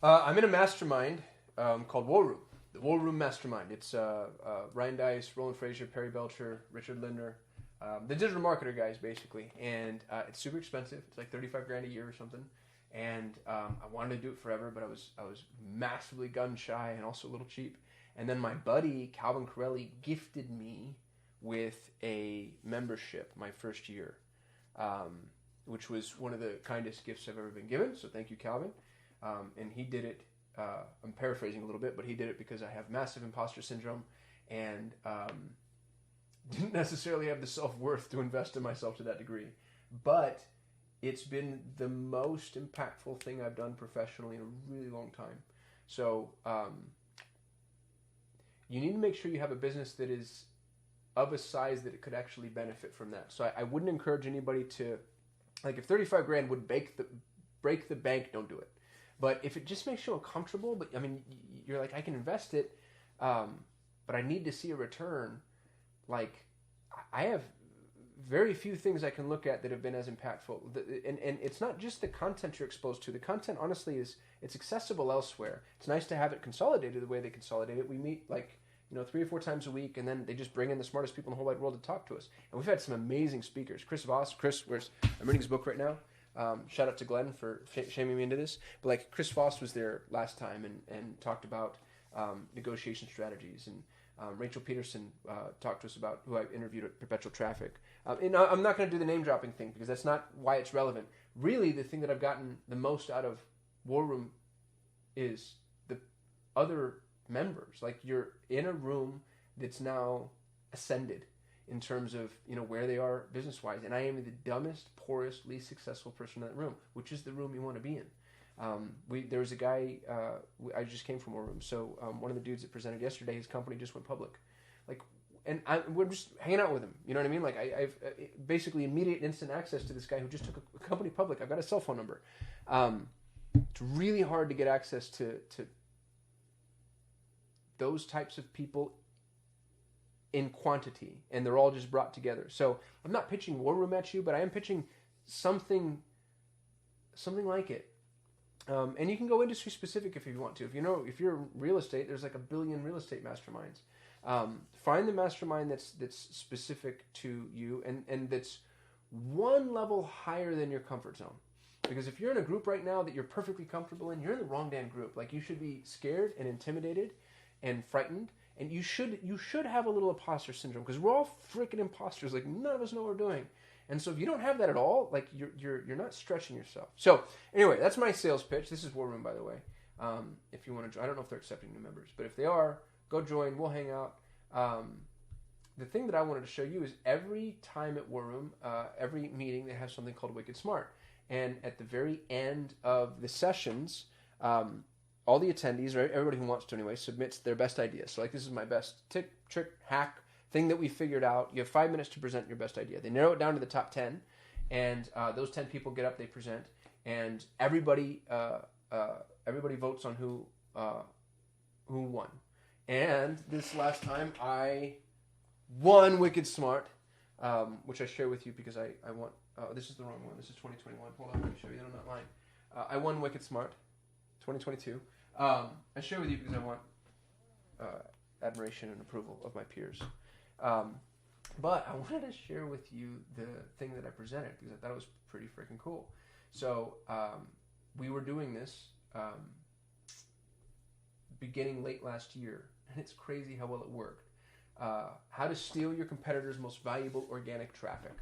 I'm in a mastermind called War Room, the War Room Mastermind. It's Ryan Dice, Roland Frazier, Perry Belcher, Richard Lindner, the digital marketer guys, basically. And it's super expensive. It's like $35,000 a year or something. And I wanted to do it forever, but I was massively gun shy and also a little cheap. And then my buddy Calvin Corelli gifted me with a membership my first year, which was one of the kindest gifts I've ever been given. So thank you, Calvin. And he did it, I'm paraphrasing a little bit, but he did it because I have massive imposter syndrome and didn't necessarily have the self-worth to invest in myself to that degree. But it's been the most impactful thing I've done professionally in a really long time. So you need to make sure you have a business that is of a size that it could actually benefit from that. So I wouldn't encourage anybody to, like, if $35,000 would break the bank, don't do it. But if it just makes you uncomfortable, but I mean, you're like, I can invest it, but I need to see a return. Like, I have very few things I can look at that have been as impactful. And it's not just the content you're exposed to. The content, honestly, it's accessible elsewhere. It's nice to have it consolidated the way they consolidate it. We meet, like, 3 or 4 times a week, and then they just bring in the smartest people in the whole wide world to talk to us. And we've had some amazing speakers. Chris, I'm reading his book right now. Shout out to Glenn for shaming me into this. But like Chris Voss was there last time and talked about negotiation strategies. And Rachel Peterson talked to us about, who I interviewed at Perpetual Traffic. And I'm not going to do the name dropping thing because that's not why it's relevant. Really, the thing that I've gotten the most out of War Room is the other members. Like, you're in a room that's now ascended in terms of where they are business wise, and I am the dumbest, poorest, least successful person in that room, which is the room you want to be in. There was a guy, I just came from a room, so one of the dudes that presented yesterday, his company just went public, we're just hanging out with him. You know what I mean? Like, I've basically immediate instant access to this guy who just took a company public. I've got a cell phone number. It's really hard to get access to those types of people in quantity, and they're all just brought together. So I'm not pitching War Room at you, but I am pitching something like it. And you can go industry specific if you want to. If you're real estate, there's like 1 billion real estate masterminds. Find the mastermind that's specific to you and that's one level higher than your comfort zone. Because if you're in a group right now that you're perfectly comfortable in, you're in the wrong damn group. Like, you should be scared and intimidated and frightened. And you should have a little imposter syndrome, because we're all freaking imposters. Like, none of us know what we're doing. And so if you don't have that at all, like, you're not stretching yourself. So anyway, that's my sales pitch. This is War Room, by the way. If you want to join, I don't know if they're accepting new members, but if they are, go join. We'll hang out. The thing that I wanted to show you is every time at War Room, every meeting, they have something called Wicked Smart. And at the very end of the sessions, all the attendees, or everybody who wants to anyway, submits their best idea. So, like, this is my best tip, trick, hack, thing that we figured out. You have 5 minutes to present your best idea. They narrow it down to the top 10, and those 10 people get up, they present, and everybody votes on who won. And this last time, I won Wicked Smart, which I share with you because I want. This is the wrong one. This is 2021. Hold on, let me show you that I'm not lying. I won Wicked Smart, 2022. I share with you because I want admiration and approval of my peers. But I wanted to share with you the thing that I presented because I thought it was pretty freaking cool. So we were doing this beginning late last year, and it's crazy how well it worked. How to steal your competitors' most valuable organic traffic.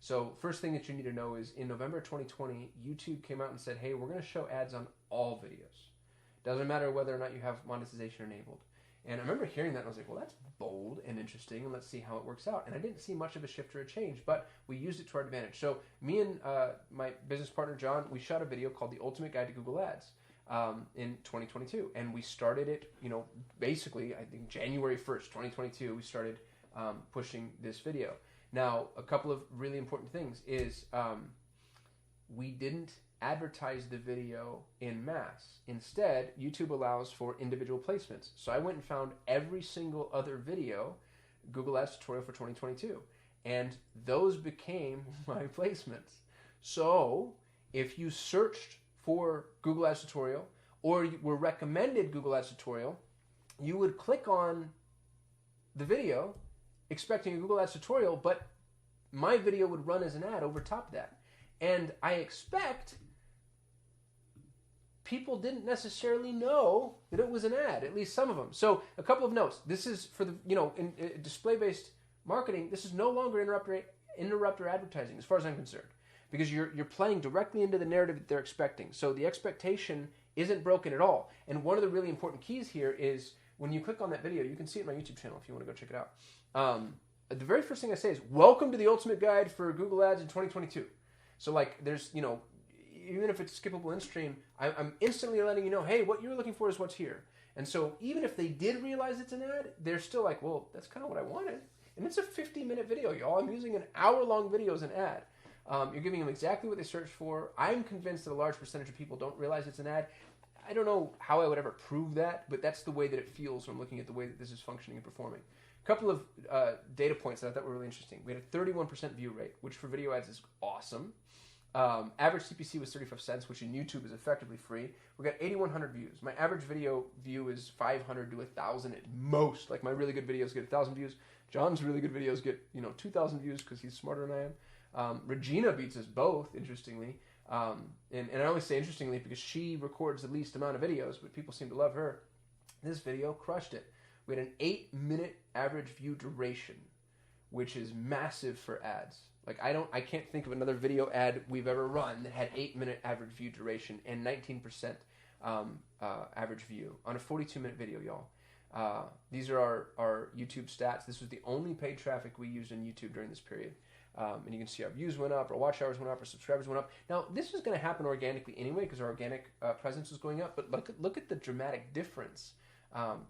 So first thing that you need to know is in November 2020, YouTube came out and said, hey, we're going to show ads on all videos. Doesn't matter whether or not you have monetization enabled. And I remember hearing that and I was like, well, that's bold and interesting, and let's see how it works out. And I didn't see much of a shift or a change, but we used it to our advantage. So me and my business partner, John, we shot a video called The Ultimate Guide to Google Ads in 2022. And we started it, basically, I think January 1st, 2022, we started pushing this video. Now, a couple of really important things is we didn't advertise the video in mass. Instead, YouTube allows for individual placements. So I went and found every single other video, Google Ads tutorial for 2022, and those became my placements. So if you searched for Google Ads tutorial, or you were recommended Google Ads tutorial, you would click on the video expecting a Google Ads tutorial, but my video would run as an ad over top of that. And I expect people didn't necessarily know that it was an ad, at least some of them. So a couple of notes. This is for the, in display-based marketing, this is no longer interrupter advertising as far as I'm concerned, because you're playing directly into the narrative that they're expecting. So the expectation isn't broken at all. And one of the really important keys here is when you click on that video, you can see it on my YouTube channel if you want to go check it out. The very first thing I say is, welcome to the ultimate guide for Google Ads in 2022. So like there's, even if it's skippable in stream, I'm instantly letting you know, hey, what you're looking for is what's here. And so even if they did realize it's an ad, they're still like, well, that's kind of what I wanted. And it's a 50-minute video, y'all. I'm using an hour-long video as an ad. You're giving them exactly what they searched for. I'm convinced that a large percentage of people don't realize it's an ad. I don't know how I would ever prove that, but that's the way that it feels when I'm looking at the way that this is functioning and performing. A couple of data points that I thought were really interesting. We had a 31% view rate, which for video ads is awesome. Average CPC was 35 cents, which in YouTube is effectively free. We got 8,100 views. My average video view is 500 to 1,000 at most. Like my really good videos get 1,000 views. John's really good videos get 2,000 views because he's smarter than I am. Regina beats us both, interestingly. And I only say interestingly because she records the least amount of videos, but people seem to love her. This video crushed it. We had an 8-minute average view duration, which is massive for ads. Like I can't think of another video ad we've ever run that had 8-minute average view duration and 19% average view on a 42-minute video, y'all. These are our YouTube stats. This was the only paid traffic we used in YouTube during this period. And you can see our views went up, our watch hours went up, our subscribers went up. Now, this is going to happen organically anyway because our organic presence was going up. But look at the dramatic difference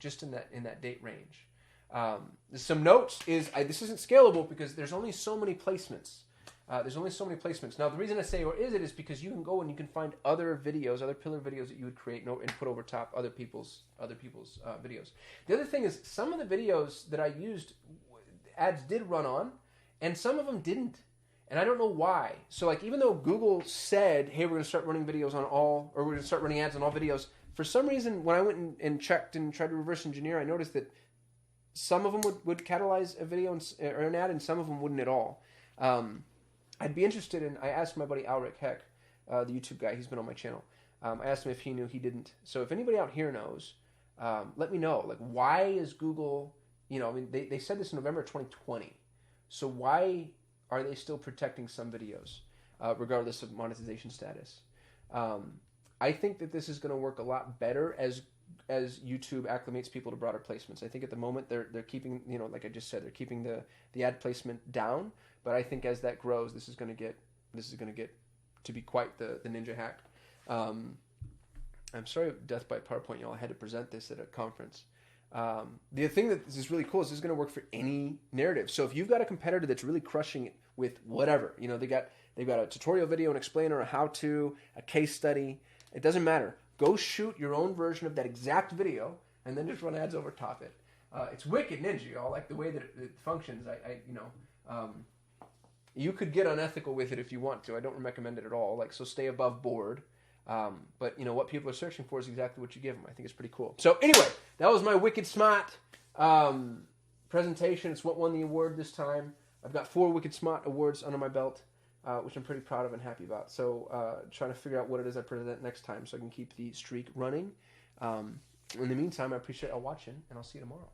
just in that date range. Some notes is this isn't scalable because there's only so many placements. Now, the reason I say or is it is because you can go and you can find other videos, other pillar videos that you would create and put over top other people's videos. The other thing is some of the videos that I used, ads did run on, and some of them didn't. And I don't know why. So like even though Google said, hey, we're going to start running videos on all, or we're going to start running ads on all videos, for some reason when I went and checked and tried to reverse engineer, I noticed that some of them would catalyze a video or an ad, and some of them wouldn't at all. I'd be interested in, I asked my buddy Alric Heck, the YouTube guy, he's been on my channel. I asked him if he knew, he didn't. So if anybody out here knows, let me know. Like why is Google, they said this in November 2020. So why are they still protecting some videos, regardless of monetization status? I think that this is going to work a lot better as YouTube acclimates people to broader placements. I think at the moment they're keeping, like I just said, they're keeping the ad placement down. But I think as that grows, this is going to get to be quite the ninja hack. I'm sorry, death by PowerPoint, y'all. I had to present this at a conference. The thing that is really cool is this is going to work for any narrative. So if you've got a competitor that's really crushing it with whatever, they've got a tutorial video, an explainer, a how-to, a case study. It doesn't matter. Go shoot your own version of that exact video and then just run ads over top it. It's wicked ninja, y'all. Like the way that it functions. You could get unethical with it if you want to. I don't recommend it at all. So stay above board. But what people are searching for is exactly what you give them. I think it's pretty cool. So anyway, that was my Wicked Smaht presentation. It's what won the award this time. I've got 4 Wicked Smaht awards under my belt, which I'm pretty proud of and happy about. So trying to figure out what it is I present next time so I can keep the streak running. In the meantime, I appreciate y'all watching, and I'll see you tomorrow.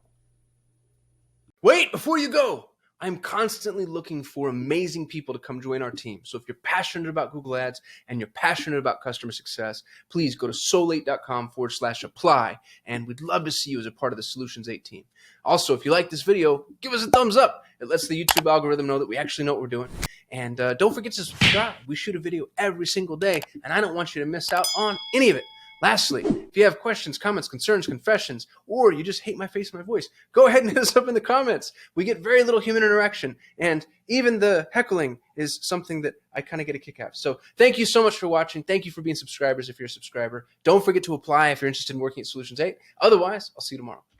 Wait, before you go! I'm constantly looking for amazing people to come join our team. So if you're passionate about Google Ads and you're passionate about customer success, please go to solate.com/apply, and we'd love to see you as a part of the Solutions 8 team. Also, if you like this video, give us a thumbs up. It lets the YouTube algorithm know that we actually know what we're doing. And don't forget to subscribe. We shoot a video every single day, and I don't want you to miss out on any of it. Lastly, if you have questions, comments, concerns, confessions, or you just hate my face and my voice, go ahead and hit us up in the comments. We get very little human interaction, and even the heckling is something that I kind of get a kick out of. So thank you so much for watching. Thank you for being subscribers if you're a subscriber. Don't forget to apply if you're interested in working at Solutions 8. Otherwise, I'll see you tomorrow.